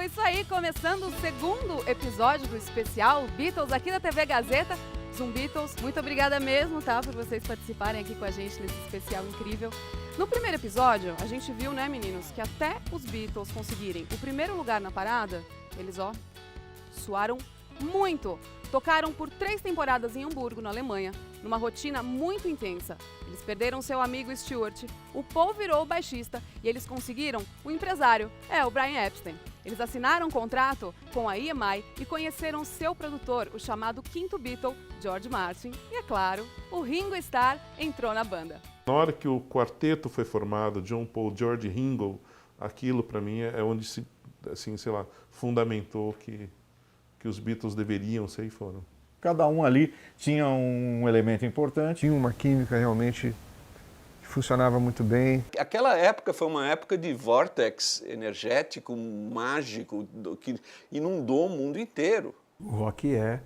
Então é isso aí, começando o segundo episódio do especial Beatles aqui da TV Gazeta. Zoom Beatles, muito obrigada mesmo, tá, por vocês participarem aqui com a gente nesse especial incrível. No primeiro episódio, a gente viu, né, meninos, que até os Beatles conseguirem o primeiro lugar na parada, eles, suaram muito. Tocaram por 3 temporadas em Hamburgo, na Alemanha, numa rotina muito intensa. Eles perderam seu amigo Stuart, o Paul virou o baixista e eles conseguiram o empresário, o Brian Epstein. Eles assinaram um contrato com a EMI e conheceram seu produtor, o chamado quinto Beatle, George Martin. E, é claro, o Ringo Starr entrou na banda. Na hora que o quarteto foi formado, John, Paul, George e Ringo, aquilo para mim é onde se, assim, sei lá, fundamentou que os Beatles deveriam ser e foram. Cada um ali tinha um elemento importante. Tinha uma química realmente que funcionava muito bem. Aquela época foi uma época de vórtex energético, mágico, que inundou o mundo inteiro. O rock é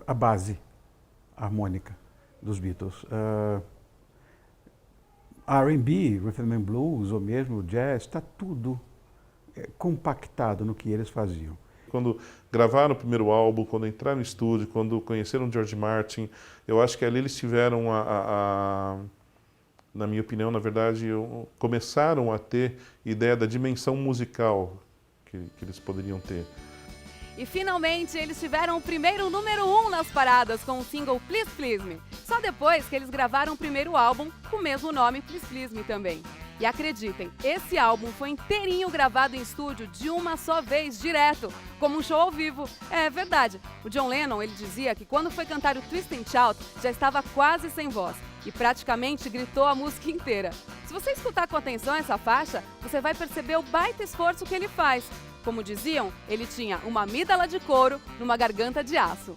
a base harmônica dos Beatles. R&B, Rhythm and Blues, ou mesmo jazz, está tudo compactado no que eles faziam. Quando gravaram o primeiro álbum, quando entraram no estúdio, quando conheceram George Martin, eu acho que ali eles tiveram na minha opinião, na verdade, começaram a ter ideia da dimensão musical que eles poderiam ter. E finalmente eles tiveram o primeiro número 1 nas paradas com o single Please Please Me. Só depois que eles gravaram o primeiro álbum com o mesmo nome, Please Please Me também. E acreditem, esse álbum foi inteirinho gravado em estúdio de uma só vez, direto, como um show ao vivo. É verdade, o John Lennon ele dizia que quando foi cantar o Twist and Shout já estava quase sem voz e praticamente gritou a música inteira. Se você escutar com atenção essa faixa, você vai perceber o baita esforço que ele faz. Como diziam, ele tinha uma amígdala de couro numa garganta de aço.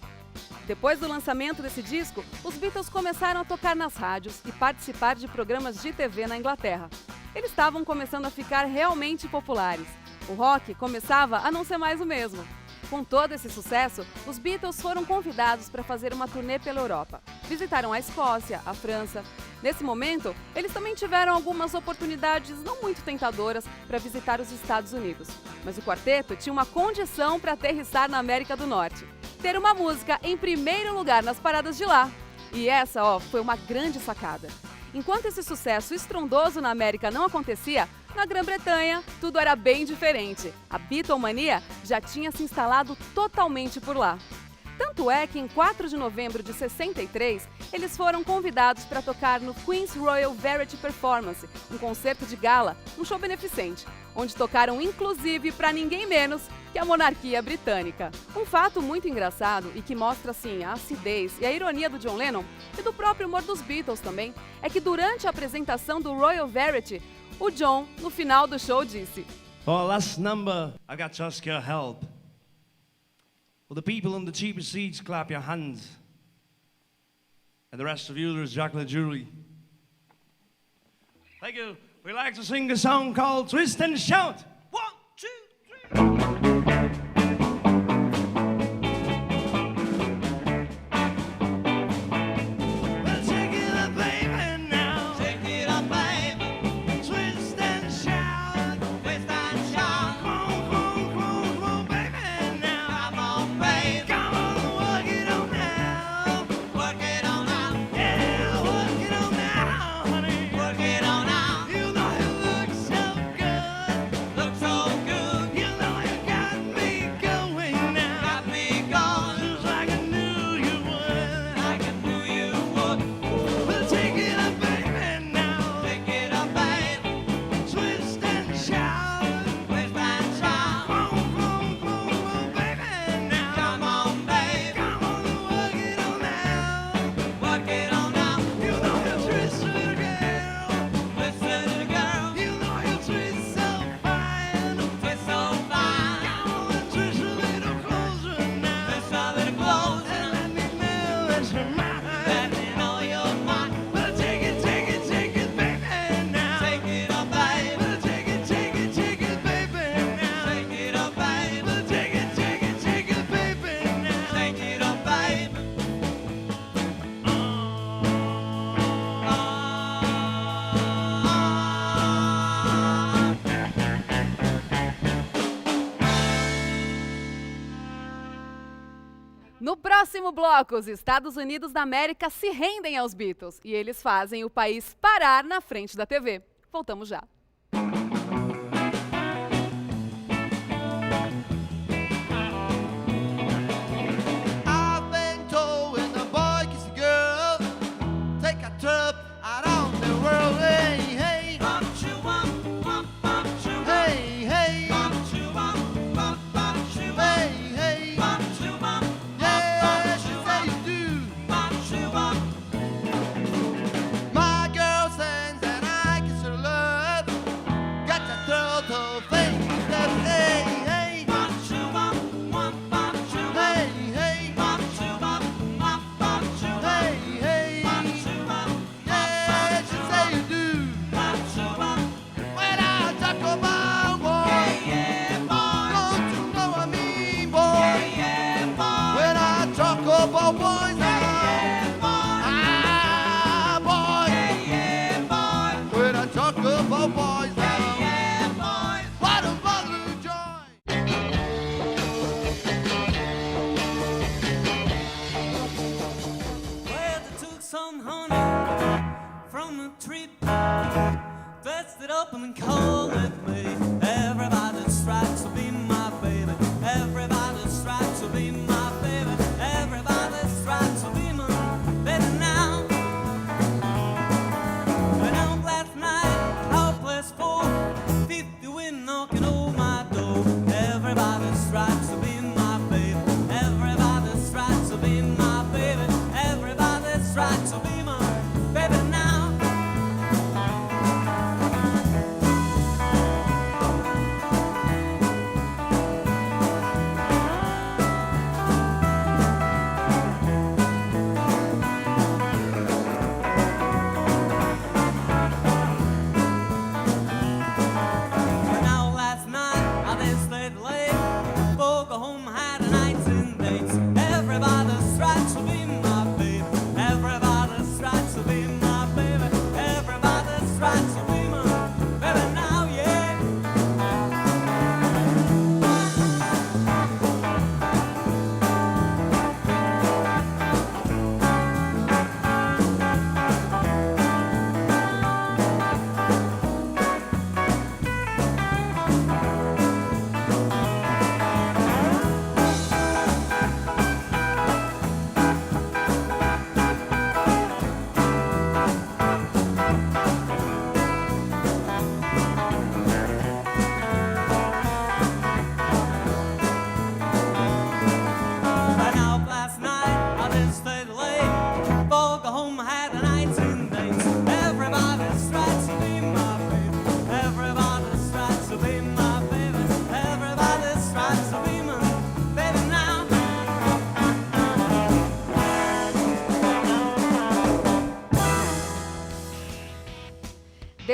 Depois do lançamento desse disco, os Beatles começaram a tocar nas rádios e participar de programas de TV na Inglaterra. Eles estavam começando a ficar realmente populares. O rock começava a não ser mais o mesmo. Com todo esse sucesso, os Beatles foram convidados para fazer uma turnê pela Europa. Visitaram a Escócia, a França. Nesse momento, eles também tiveram algumas oportunidades não muito tentadoras para visitar os Estados Unidos. Mas o quarteto tinha uma condição para aterrissar na América do Norte: ter uma música em primeiro lugar nas paradas de lá. E essa, foi uma grande sacada. Enquanto esse sucesso estrondoso na América não acontecia, na Grã-Bretanha tudo era bem diferente. A Beatlemania já tinha se instalado totalmente por lá. Tanto é que em 4 de novembro de 63, eles foram convidados para tocar no Queen's Royal Variety Performance, um concerto de gala, um show beneficente, onde tocaram inclusive para ninguém menos que a monarquia britânica. Um fato muito engraçado e que mostra assim a acidez e a ironia do John Lennon e do próprio humor dos Beatles também, é que durante a apresentação do Royal Variety, o John, no final do show, disse: "For last number, I got to ask your help. Will the people on the cheapest seats clap your hands? And the rest of you, there's Jack the jury. Thank you. We like to sing a song called Twist and Shout. 1, 2, 3. Próximo bloco, os Estados Unidos da América se rendem aos Beatles e eles fazem o país parar na frente da TV. Voltamos já.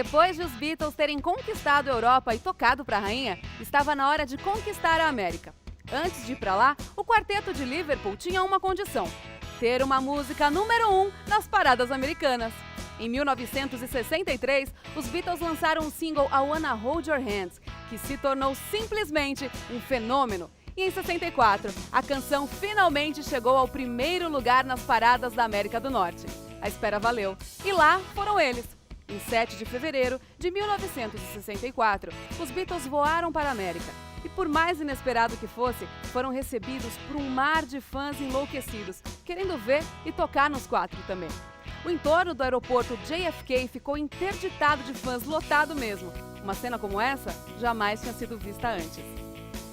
Depois de os Beatles terem conquistado a Europa e tocado para a rainha, estava na hora de conquistar a América. Antes de ir para lá, o quarteto de Liverpool tinha uma condição: ter uma música número 1 nas paradas americanas. Em 1963, os Beatles lançaram o single I Wanna Hold Your Hands, que se tornou simplesmente um fenômeno. E em 64, a canção finalmente chegou ao primeiro lugar nas paradas da América do Norte. A espera valeu. E lá foram eles. Em 7 de fevereiro de 1964, os Beatles voaram para a América. E por mais inesperado que fosse, foram recebidos por um mar de fãs enlouquecidos, querendo ver e tocar nos quatro também. O entorno do aeroporto JFK ficou interditado de fãs, lotado mesmo. Uma cena como essa jamais tinha sido vista antes.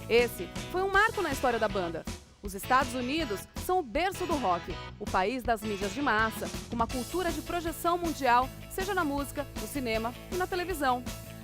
Esse foi um marco na história da banda. Os Estados Unidos são o berço do rock, o país das mídias de massa, com uma cultura de projeção mundial, seja na música, no cinema e na televisão.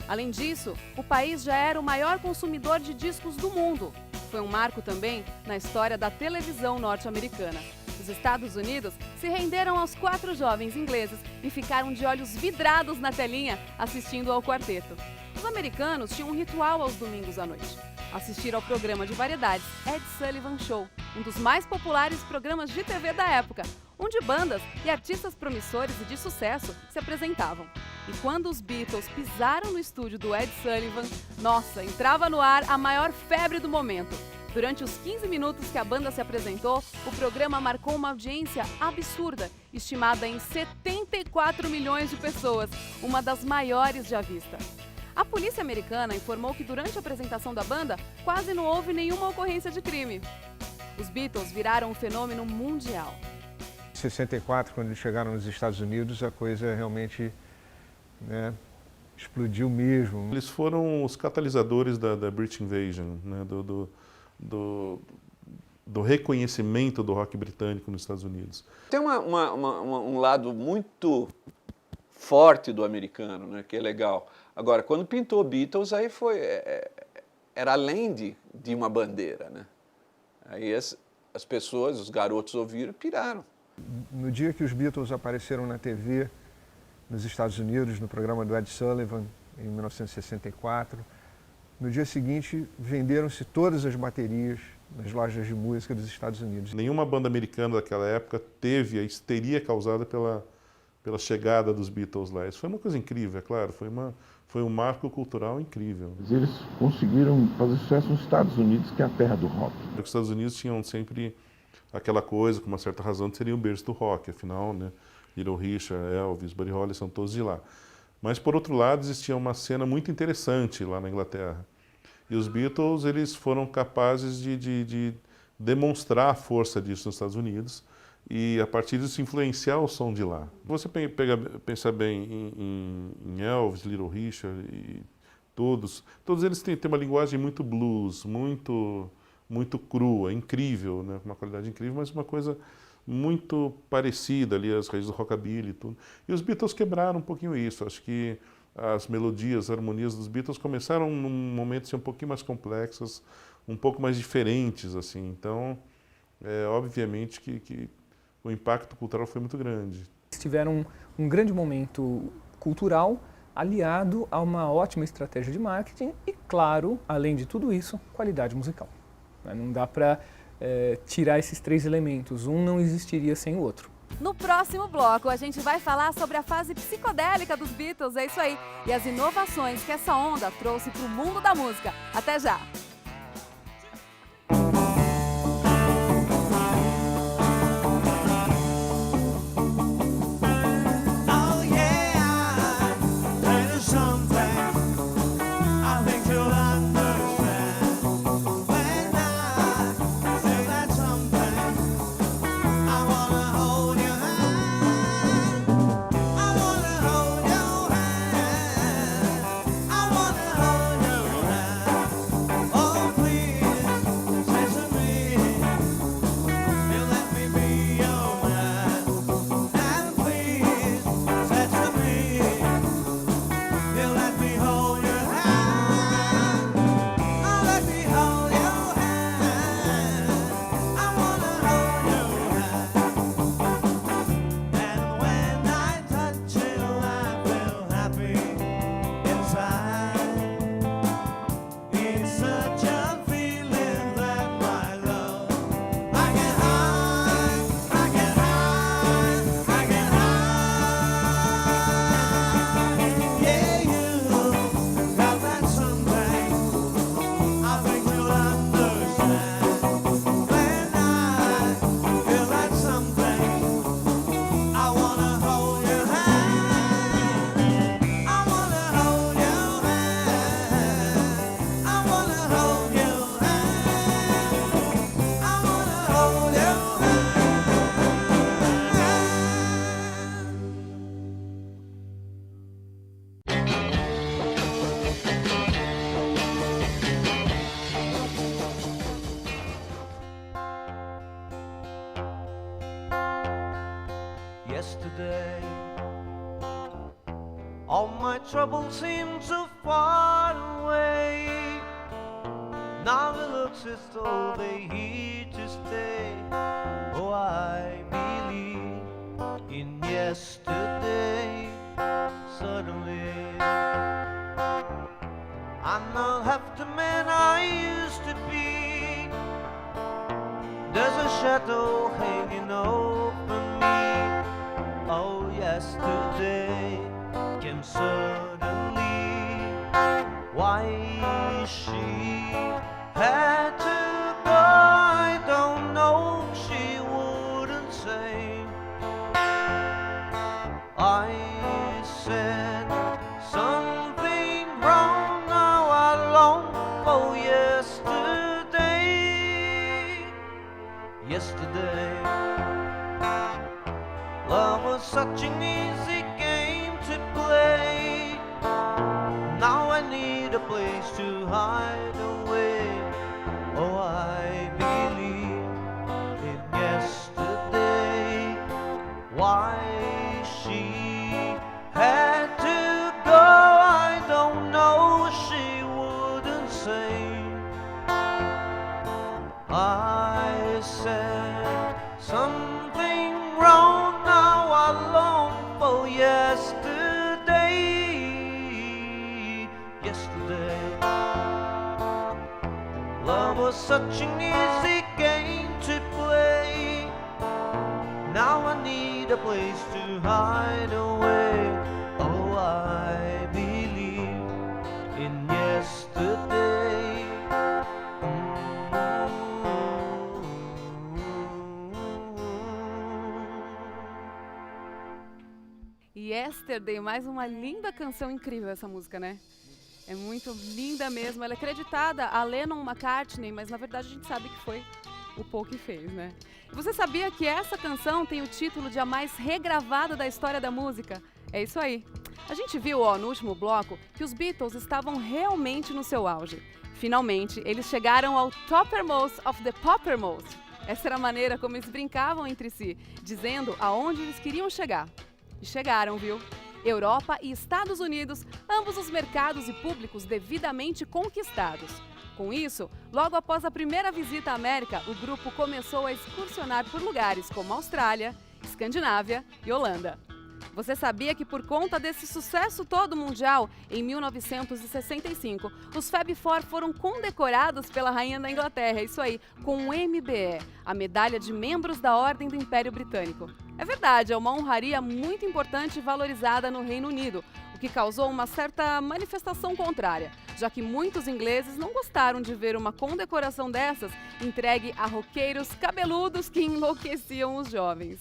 Além disso, o país já era o maior consumidor de discos do mundo. Foi um marco também na história da televisão norte-americana. Os Estados Unidos se renderam aos 4 jovens ingleses e ficaram de olhos vidrados na telinha assistindo ao quarteto. Os americanos tinham um ritual aos domingos à noite: assistir ao programa de variedades Ed Sullivan Show, um dos mais populares programas de TV da época, onde bandas e artistas promissores e de sucesso se apresentavam. E quando os Beatles pisaram no estúdio do Ed Sullivan, nossa, entrava no ar a maior febre do momento. Durante os 15 minutos que a banda se apresentou, o programa marcou uma audiência absurda, estimada em 74 milhões de pessoas, uma das maiores já vista. A polícia americana informou que durante a apresentação da banda, quase não houve nenhuma ocorrência de crime. Os Beatles viraram um fenômeno mundial. Em 64, quando eles chegaram nos Estados Unidos, a coisa realmente, né, explodiu mesmo. Eles foram os catalisadores da British Invasion, né, do reconhecimento do rock britânico nos Estados Unidos. Tem um lado muito forte do americano, né, que é legal. Agora, quando pintou Beatles, aí era além de uma bandeira, né? Aí as pessoas, os garotos ouviram e piraram. No dia que os Beatles apareceram na TV nos Estados Unidos, no programa do Ed Sullivan, em 1964, no dia seguinte venderam-se todas as baterias nas lojas de música dos Estados Unidos. Nenhuma banda americana daquela época teve a histeria causada pela chegada dos Beatles lá. Isso foi uma coisa incrível, é claro, foi um marco cultural incrível. Eles conseguiram fazer sucesso nos Estados Unidos, que é a terra do rock. Os Estados Unidos tinham sempre aquela coisa, com uma certa razão, de seria o berço do rock, afinal, né, Little Richard, Elvis, Buddy Holly são todos de lá. Mas, por outro lado, existia uma cena muito interessante lá na Inglaterra. E os Beatles, eles foram capazes de demonstrar a força disso nos Estados Unidos e, a partir disso, influenciar o som de lá. Você pensa bem em Elvis, Little Richard e todos eles têm uma linguagem muito blues, muito crua, incrível, né? Uma qualidade incrível, mas uma coisa muito parecida ali às raízes do rockabilly e tudo. E os Beatles quebraram um pouquinho isso. Acho que as melodias, as harmonias dos Beatles começaram num momento a ser um pouquinho mais complexas, um pouco mais diferentes, assim. Então, obviamente que o impacto cultural foi muito grande. Tiveram um grande momento cultural aliado a uma ótima estratégia de marketing e, claro, além de tudo isso, qualidade musical. Não dá para tirar esses três elementos, um não existiria sem o outro. No próximo bloco, a gente vai falar sobre a fase psicodélica dos Beatles, é isso aí, e as inovações que essa onda trouxe para o mundo da música. Até já! Yesterday, all my troubles seem so far away. Now it looks as though they're here to stay. Oh, I believe in yesterday. Suddenly, I'm not half the man I used to be. There's a shadow hanging over me. Oh, yesterday came suddenly. Why she had to go. Love was such an easy game to play. Now I need a place to hide away. Oh, I believe in yesterday. Why she had to go, I don't know. She wouldn't say. I said something wrong. Now I long for yesterday. Yesterday. Love was such an easy game to play. Now I need a place to hide away. Oh, I believe in yesterday. Yesterday, mais uma linda canção, incrível essa música, né? É muito linda mesmo. Ela é creditada a Lennon McCartney, mas na verdade a gente sabe que foi o Paul que fez, né? E você sabia que essa canção tem o título de a mais regravada da história da música? É isso aí. A gente viu, no último bloco, que os Beatles estavam realmente no seu auge. Finalmente, eles chegaram ao toppermost of the poppermost. Essa era a maneira como eles brincavam entre si, dizendo aonde eles queriam chegar. E chegaram, viu? Europa e Estados Unidos, ambos os mercados e públicos devidamente conquistados. Com isso, logo após a primeira visita à América, o grupo começou a excursionar por lugares como Austrália, Escandinávia e Holanda. Você sabia que por conta desse sucesso todo mundial, em 1965, os Fab Four foram condecorados pela Rainha da Inglaterra, isso aí, com o MBE, a medalha de membros da Ordem do Império Britânico. É verdade, é uma honraria muito importante e valorizada no Reino Unido, o que causou uma certa manifestação contrária, já que muitos ingleses não gostaram de ver uma condecoração dessas entregue a roqueiros cabeludos que enlouqueciam os jovens.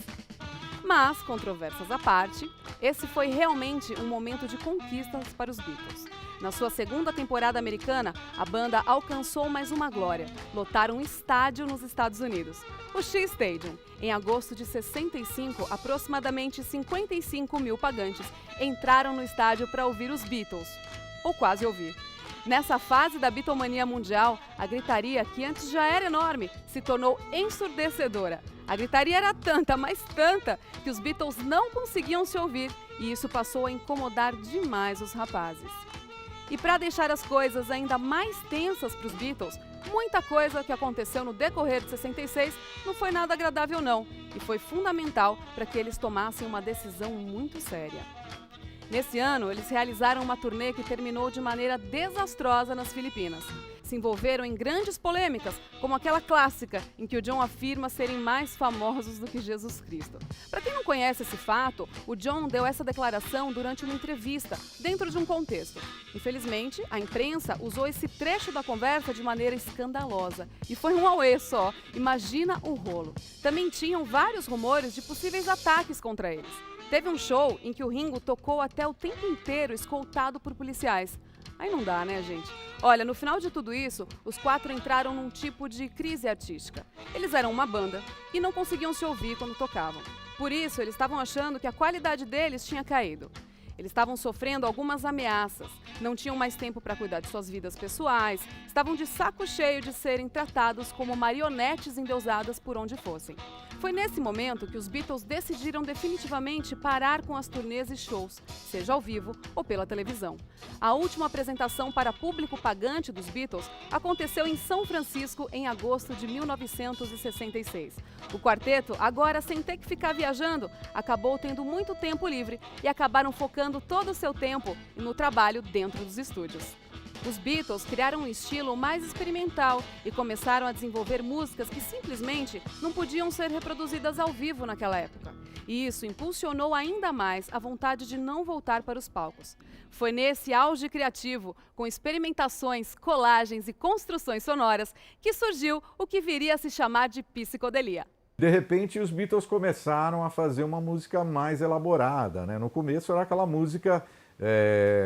Mas, controvérsias à parte, esse foi realmente um momento de conquistas para os Beatles. Na sua segunda temporada americana, a banda alcançou mais uma glória, lotar um estádio nos Estados Unidos, o Shea Stadium. Em agosto de 65, aproximadamente 55 mil pagantes entraram no estádio para ouvir os Beatles, ou quase ouvir. Nessa fase da Beatlemania mundial, a gritaria, que antes já era enorme, se tornou ensurdecedora. A gritaria era tanta, mas tanta, que os Beatles não conseguiam se ouvir e isso passou a incomodar demais os rapazes. E para deixar as coisas ainda mais tensas para os Beatles, muita coisa que aconteceu no decorrer de 66 não foi nada agradável não, e foi fundamental para que eles tomassem uma decisão muito séria. Nesse ano, eles realizaram uma turnê que terminou de maneira desastrosa nas Filipinas. Se envolveram em grandes polêmicas, como aquela clássica em que o John afirma serem mais famosos do que Jesus Cristo. Para quem não conhece esse fato, o John deu essa declaração durante uma entrevista, dentro de um contexto. Infelizmente, a imprensa usou esse trecho da conversa de maneira escandalosa. E foi um auê só, imagina o rolo. Também tinham vários rumores de possíveis ataques contra eles. Teve um show em que o Ringo tocou até o tempo inteiro escoltado por policiais. Aí não dá, né, gente? Olha, no final de tudo isso, os quatro entraram num tipo de crise artística. Eles eram uma banda e não conseguiam se ouvir quando tocavam. Por isso, eles estavam achando que a qualidade deles tinha caído. Eles estavam sofrendo algumas ameaças, não tinham mais tempo para cuidar de suas vidas pessoais, estavam de saco cheio de serem tratados como marionetes endeusadas por onde fossem. Foi nesse momento que os Beatles decidiram definitivamente parar com as turnês e shows, seja ao vivo ou pela televisão. A última apresentação para público pagante dos Beatles aconteceu em São Francisco em agosto de 1966. O quarteto, agora sem ter que ficar viajando, acabou tendo muito tempo livre e acabaram focando todo o seu tempo no trabalho dentro dos estúdios. Os Beatles criaram um estilo mais experimental e começaram a desenvolver músicas que simplesmente não podiam ser reproduzidas ao vivo naquela época. E isso impulsionou ainda mais a vontade de não voltar para os palcos. Foi nesse auge criativo, com experimentações, colagens e construções sonoras, que surgiu o que viria a se chamar de psicodelia. De repente, os Beatles começaram a fazer uma música mais elaborada, né? No começo era aquela música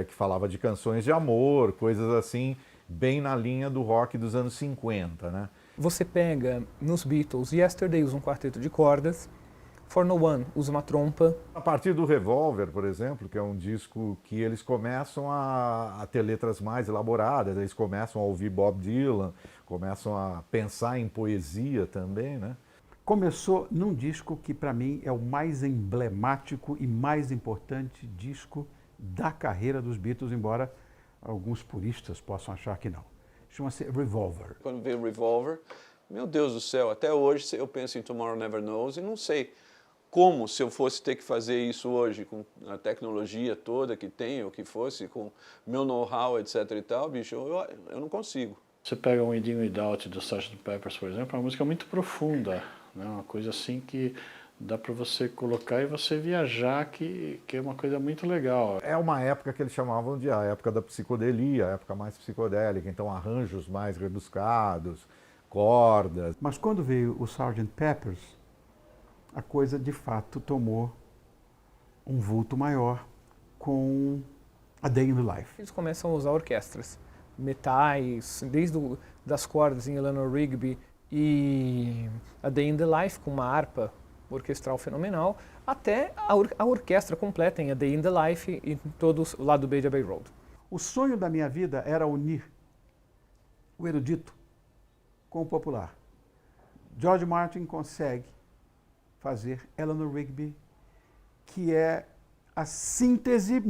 que falava de canções de amor, coisas assim, bem na linha do rock dos anos 50, né? Você pega nos Beatles, Yesterday usa um quarteto de cordas, For No One usa uma trompa. A partir do Revolver, por exemplo, que é um disco que eles começam a ter letras mais elaboradas, eles começam a ouvir Bob Dylan, começam a pensar em poesia também, né? Começou num disco que para mim é o mais emblemático e mais importante disco da carreira dos Beatles, embora alguns puristas possam achar que não. Chama-se Revolver. Quando veio Revolver, meu Deus do céu, até hoje eu penso em Tomorrow Never Knows e não sei como, se eu fosse ter que fazer isso hoje, com a tecnologia toda que tem, ou que fosse, com meu know-how, etc e tal, bicho, eu não consigo. Você pega um Within Without do Sgt. Peppers, por exemplo, é uma música muito profunda, né? Uma coisa assim que dá para você colocar e você viajar, que é uma coisa muito legal. É uma época que eles chamavam de a época da psicodelia, a época mais psicodélica, então arranjos mais rebuscados, cordas. Mas quando veio o Sgt. Peppers, a coisa de fato tomou um vulto maior com A Day in the Life. Eles começam a usar orquestras, metais, desde das cordas em Eleanor Rigby e A Day in the Life com uma harpa orquestral fenomenal, até a orquestra completa em A Day in the Life e todo o lado B de Abbey Road. O sonho da minha vida era unir o erudito com o popular. George Martin consegue fazer Eleanor Rigby, que é a síntese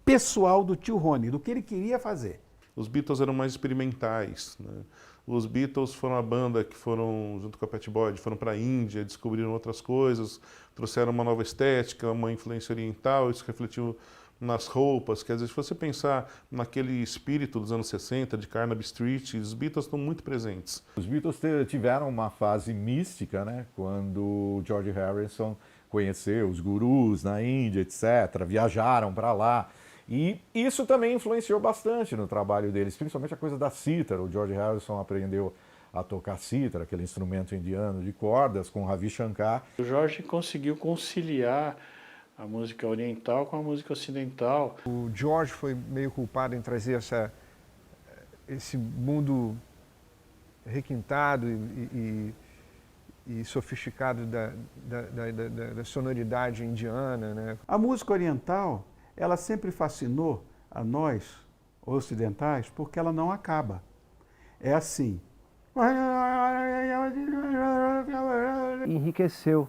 pessoal do tio Rony, do que ele queria fazer. Os Beatles eram mais experimentais, né? Os Beatles foram a banda que foram, junto com a Pat Boyd, foram para a Índia, descobriram outras coisas, trouxeram uma nova estética, uma influência oriental, isso refletiu nas roupas. Quer dizer, se você pensar naquele espírito dos anos 60, de Carnaby Street, os Beatles estão muito presentes. Os Beatles tiveram uma fase mística, né? Quando George Harrison conheceu os gurus na Índia, etc., viajaram para lá. E isso também influenciou bastante no trabalho deles, principalmente a coisa da cítara. O George Harrison aprendeu a tocar cítara, aquele instrumento indiano de cordas, com Ravi Shankar. O George conseguiu conciliar a música oriental com a música ocidental. O George foi meio culpado em trazer esse mundo requintado e sofisticado da sonoridade indiana, né? A música oriental, ela sempre fascinou a nós, ocidentais, porque ela não acaba. É assim. Enriqueceu,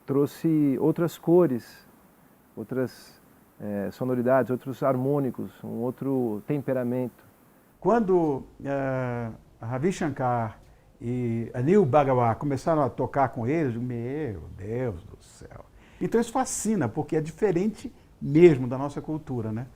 trouxe outras cores, outras sonoridades, outros harmônicos, um outro temperamento. Quando Ravi Shankar e Anil Bhagwat começaram a tocar com eles, meu Deus do céu. Então isso fascina, porque é diferente mesmo da nossa cultura, né?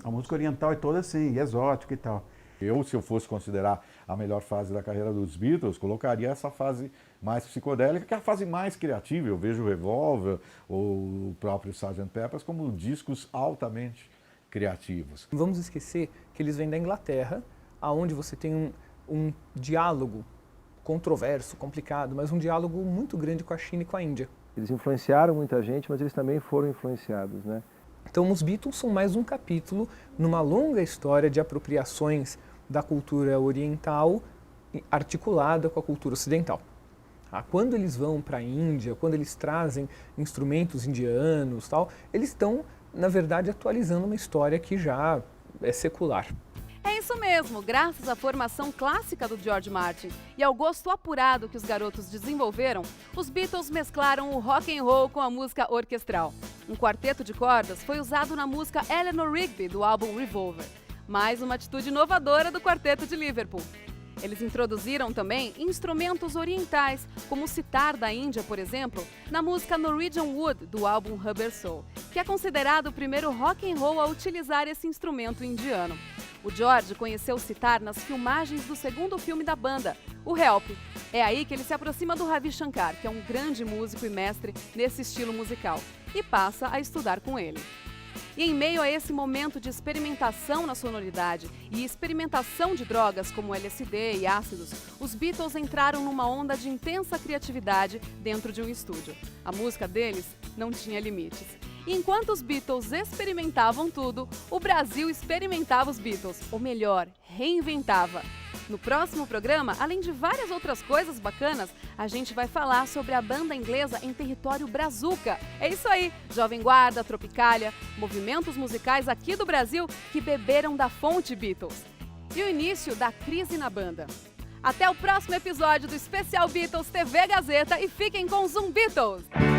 A música oriental é toda assim, exótica e tal. Se eu fosse considerar a melhor fase da carreira dos Beatles, colocaria essa fase mais psicodélica, que é a fase mais criativa. Eu vejo o Revolver ou o próprio Sgt. Peppers como discos altamente criativos. Não vamos esquecer que eles vêm da Inglaterra, aonde você tem um diálogo controverso, complicado, mas um diálogo muito grande com a China e com a Índia. Eles influenciaram muita gente, mas eles também foram influenciados, né? Então os Beatles são mais um capítulo numa longa história de apropriações da cultura oriental articulada com a cultura ocidental. Quando eles vão para a Índia, quando eles trazem instrumentos indianos, tal, eles estão, na verdade, atualizando uma história que já é secular. É isso mesmo, graças à formação clássica do George Martin e ao gosto apurado que os garotos desenvolveram, os Beatles mesclaram o rock and roll com a música orquestral. Um quarteto de cordas foi usado na música Eleanor Rigby do álbum Revolver, mais uma atitude inovadora do quarteto de Liverpool. Eles introduziram também instrumentos orientais, como o sitar da Índia, por exemplo, na música Norwegian Wood do álbum Rubber Soul, que é considerado o primeiro rock and roll a utilizar esse instrumento indiano. O George conheceu o sitar nas filmagens do segundo filme da banda, o Help. É aí que ele se aproxima do Ravi Shankar, que é um grande músico e mestre nesse estilo musical, e passa a estudar com ele. E em meio a esse momento de experimentação na sonoridade e experimentação de drogas como LSD e ácidos, os Beatles entraram numa onda de intensa criatividade dentro de um estúdio. A música deles não tinha limites. E enquanto os Beatles experimentavam tudo, o Brasil experimentava os Beatles, ou melhor, reinventava. No próximo programa, além de várias outras coisas bacanas, a gente vai falar sobre a banda inglesa em território brazuca. É isso aí, Jovem Guarda, Tropicália, movimentos musicais aqui do Brasil que beberam da fonte Beatles. E o início da crise na banda. Até o próximo episódio do Especial Beatles TV Gazeta e fiquem com os Beatles!